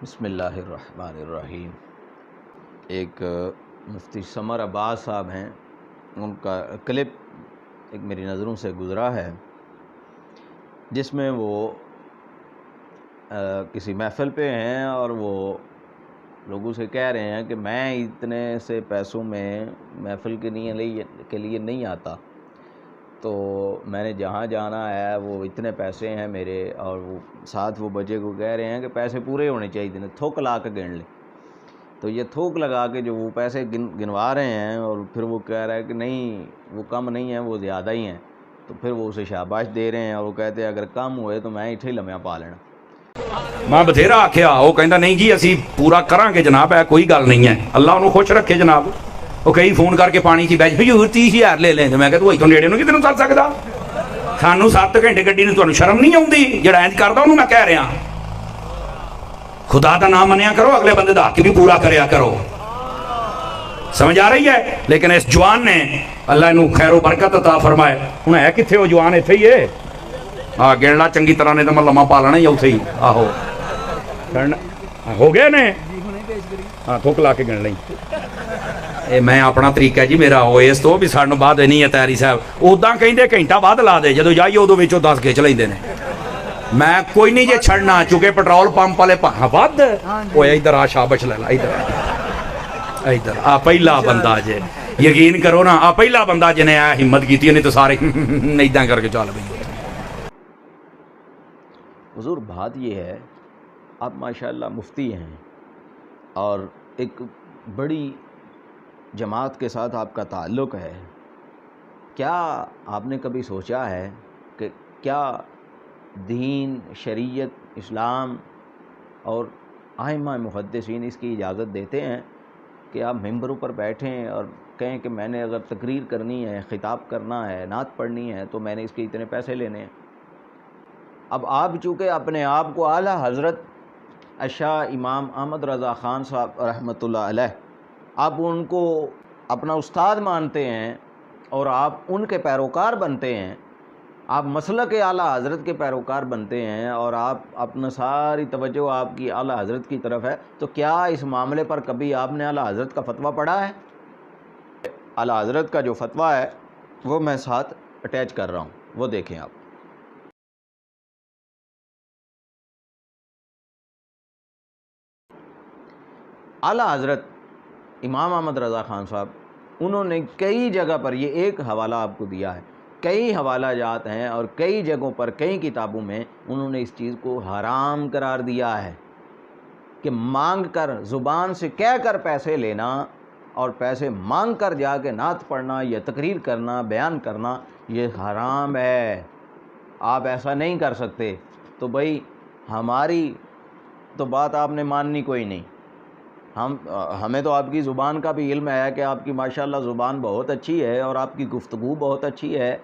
بسم اللہ الرحمن الرحیم۔ ایک مفتی سمر عباس صاحب ہیں، ان کا کلپ ایک میری نظروں سے گزرا ہے، جس میں وہ کسی محفل پہ ہیں اور وہ لوگوں سے کہہ رہے ہیں کہ میں اتنے سے پیسوں میں محفل کے لیے نہیں آتا، تو میں نے جہاں جانا ہے وہ اتنے پیسے ہیں میرے، اور وہ ساتھ وہ بچے کو کہہ رہے ہیں کہ پیسے پورے ہونے چاہیے، تھوک لا کے گن لیں۔ تو یہ تھوک لگا کے جو وہ پیسے گنوا رہے ہیں، اور پھر وہ کہہ رہا ہے کہ نہیں وہ کم نہیں ہیں، وہ زیادہ ہی ہیں، تو پھر وہ اسے شاباش دے رہے ہیں، اور وہ کہتے ہیں اگر کم ہوئے تو میں اتنے لمحہ پا لینا۔ میں بتھیرا آخیا، وہ کہندا نہیں جی اسی پورا کران گے جناب، ہے کوئی گل نہیں ہے، اللہ انہوں خوش رکھے جناب۔ وہ کئی فون کر کے پانی چی بیٹھ حضور 30,000 لے لیں، میں کہ تو اتوں نیڑے نوں کدھر چل سکدا، سانوں 7 گھنٹے گڈی نوں تانوں شرم نہیں آؤندی؟ جڑا انج کردا انہوں میں کہہ رہا خدا دا نام منیا کرو، اگلے بندے دا حق بھی پورا کریا کرو، سمجھ آ رہی ہے؟ لیکن اس جوان نے اللہ انہوں خیر و برکت عطا فرمائے، انہیں ہے کتھے وہ جوان ایتھے ہی ہے، گننا چنگی طرح نے تو میں لمحہ پا لینا ہی اوتھے ہی، آہو ہو گئے نے، ہاں تھوک لا کے گن لیں۔ اے میں اپنا طریقہ جی میرا ہو اس تو بھی سانوں بعد نہیں ہے تیاری صاحب، ادا کہیں گھنٹہ بعد لا دے، جدو جائیے ادو وچوں 10 کھچ لیندے نے، میں کوئی نہیں جے چھڑنا، چونکہ پٹرول پمپ والے ود اوے ادھر آ شابش لے لا، ادھر ادھر آ پہلا بندہ جے، یقین کرو نا آ پہلا بندہ جنہیں آ ہمت کیتی، نہیں تو سارے ایداں کر کے چل پئی۔ حضور بات یہ ہے، آپ ماشاءاللہ مفتی ہیں اور ایک بڑی جماعت کے ساتھ آپ کا تعلق ہے، کیا آپ نے کبھی سوچا ہے کہ کیا دین، شریعت، اسلام اور ائمہ محدثین اس کی اجازت دیتے ہیں کہ آپ ممبروں پر بیٹھیں اور کہیں کہ میں نے اگر تقریر کرنی ہے، خطاب کرنا ہے، نعت پڑھنی ہے تو میں نے اس کے اتنے پیسے لینے ہیں؟ اب آپ چونکہ اپنے آپ کو اعلیٰ حضرت شاہ امام احمد رضا خان صاحب رحمۃ اللہ علیہ، آپ ان کو اپنا استاد مانتے ہیں اور آپ ان کے پیروکار بنتے ہیں، آپ مسلک اعلیٰ حضرت کے پیروکار بنتے ہیں، اور آپ اپنا ساری توجہ آپ کی اعلیٰ حضرت کی طرف ہے، تو کیا اس معاملے پر کبھی آپ نے اعلیٰ حضرت کا فتویٰ پڑھا ہے؟ اعلیٰ حضرت کا جو فتویٰ ہے وہ میں ساتھ اٹیچ کر رہا ہوں، وہ دیکھیں آپ۔ اعلیٰ حضرت امام احمد رضا خان صاحب، انہوں نے کئی جگہ پر، یہ ایک حوالہ آپ کو دیا ہے، کئی حوالہ جات ہیں اور کئی جگہوں پر، کئی کتابوں میں انہوں نے اس چیز کو حرام قرار دیا ہے کہ مانگ کر، زبان سے کہہ کر پیسے لینا اور پیسے مانگ کر جا کے نعت پڑھنا یا تقریر کرنا، بیان کرنا، یہ حرام ہے، آپ ایسا نہیں کر سکتے۔ تو بھائی ہماری تو بات آپ نے ماننی کوئی نہیں، ہمیں تو آپ کی زبان کا بھی علم ہے کہ آپ کی ماشاءاللہ زبان بہت اچھی ہے اور آپ کی گفتگو بہت اچھی ہے،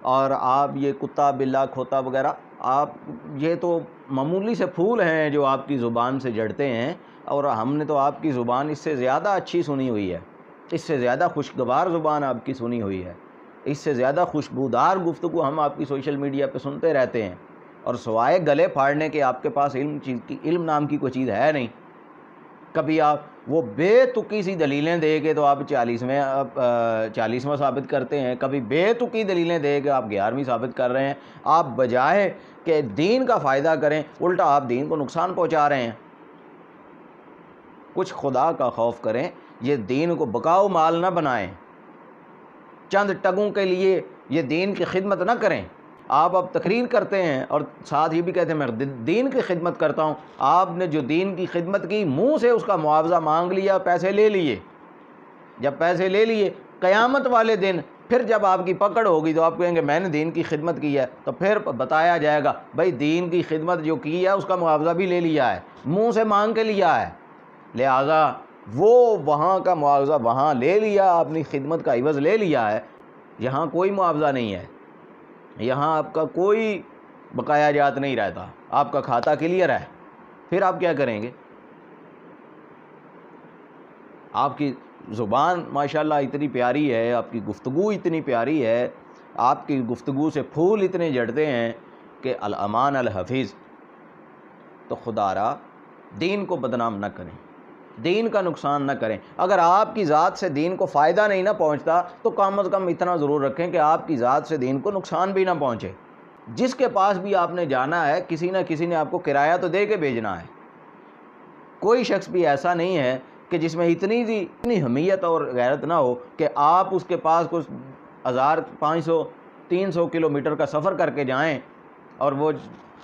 اور آپ یہ کتا بلا کھوتا وغیرہ، آپ یہ تو معمولی سے پھول ہیں جو آپ کی زبان سے جڑتے ہیں، اور ہم نے تو آپ کی زبان اس سے زیادہ اچھی سنی ہوئی ہے، اس سے زیادہ خوشگوار زبان آپ کی سنی ہوئی ہے، اس سے زیادہ خوشبودار گفتگو ہم آپ کی سوشل میڈیا پہ سنتے رہتے ہیں، اور سوائے گلے پھاڑنے کے آپ کے پاس علم نام کی کوئی چیز ہے نہیں۔ کبھی آپ وہ بے تکی سی دلیلیں دے کے تو آپ 40واں ثابت کرتے ہیں، کبھی بے تکی دلیلیں دے کے آپ 11ویں ثابت کر رہے ہیں، آپ بجائے کہ دین کا فائدہ کریں الٹا آپ دین کو نقصان پہنچا رہے ہیں۔ کچھ خدا کا خوف کریں، یہ دین کو بکاؤ مال نہ بنائیں، چند ٹگوں کے لیے یہ دین کی خدمت نہ کریں۔ آپ اب تقریر کرتے ہیں اور ساتھ یہ بھی کہتے ہیں میں دین کی خدمت کرتا ہوں، آپ نے جو دین کی خدمت کی منہ سے اس کا معاوضہ مانگ لیا، پیسے لے لیے، جب پیسے لے لیے قیامت والے دن پھر جب آپ کی پکڑ ہوگی تو آپ کہیں گے میں نے دین کی خدمت کی ہے، تو پھر بتایا جائے گا بھائی دین کی خدمت جو کی ہے اس کا معاوضہ بھی لے لیا ہے، منہ سے مانگ کے لیا ہے، لہٰذا وہ وہاں کا معاوضہ وہاں لے لیا، اپنی خدمت کا عوض لے لیا ہے، یہاں کوئی معاوضہ نہیں ہے، یہاں آپ کا کوئی بقایا جات نہیں رہتا، آپ کا کھاتہ کلیئر ہے، پھر آپ کیا کریں گے؟ آپ کی زبان ماشاءاللہ اتنی پیاری ہے، آپ کی گفتگو اتنی پیاری ہے، آپ کی گفتگو سے پھول اتنے جڑتے ہیں کہ الامان الحفیظ، تو خدا را دین کو بدنام نہ کریں، دین کا نقصان نہ کریں۔ اگر آپ کی ذات سے دین کو فائدہ نہیں نہ پہنچتا تو کم از کم اتنا ضرور رکھیں کہ آپ کی ذات سے دین کو نقصان بھی نہ پہنچے۔ جس کے پاس بھی آپ نے جانا ہے کسی نہ کسی نے آپ کو کرایہ تو دے کے بھیجنا ہے۔ کوئی شخص بھی ایسا نہیں ہے کہ جس میں اتنی حمیت اور غیرت نہ ہو کہ آپ اس کے پاس کچھ 1500 300 کلومیٹر کا سفر کر کے جائیں اور وہ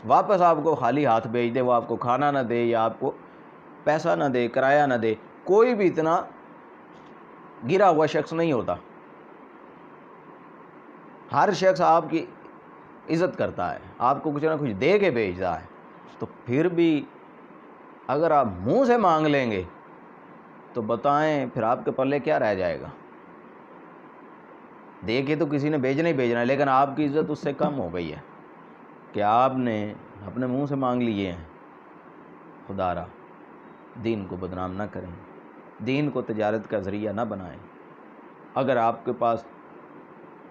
واپس آپ کو خالی ہاتھ بھیج دے، وہ آپ کو کھانا نہ دے یا آپ کو پیسہ نہ دے، کرایہ نہ دے۔ کوئی بھی اتنا گرا ہوا شخص نہیں ہوتا۔ ہر شخص آپ کی عزت کرتا ہے، آپ کو کچھ نہ کچھ دے کے بھیجتا ہے۔ تو پھر بھی اگر آپ منہ سے مانگ لیں گے تو بتائیں پھر آپ کے پلے کیا رہ جائے گا؟ دے کے تو کسی نے بھیجنا ہی بھیجنا ہے، لیکن آپ کی عزت اس سے کم ہو گئی ہے کہ آپ نے اپنے منہ سے مانگ لیے ہیں۔ خدا را دین کو بدنام نہ کریں، دین کو تجارت کا ذریعہ نہ بنائیں۔ اگر آپ کے پاس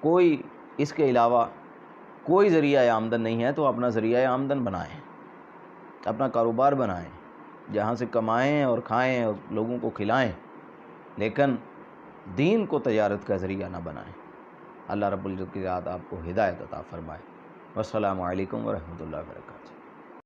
کوئی اس کے علاوہ کوئی ذریعہ آمدن نہیں ہے تو اپنا ذریعہ آمدن بنائیں، اپنا کاروبار بنائیں، جہاں سے کمائیں اور کھائیں اور لوگوں کو کھلائیں، لیکن دین کو تجارت کا ذریعہ نہ بنائیں۔ اللہ رب العزت کی ذات آپ کو ہدایت عطا فرمائے۔ والسلام علیکم ورحمۃ اللہ وبرکاتہ۔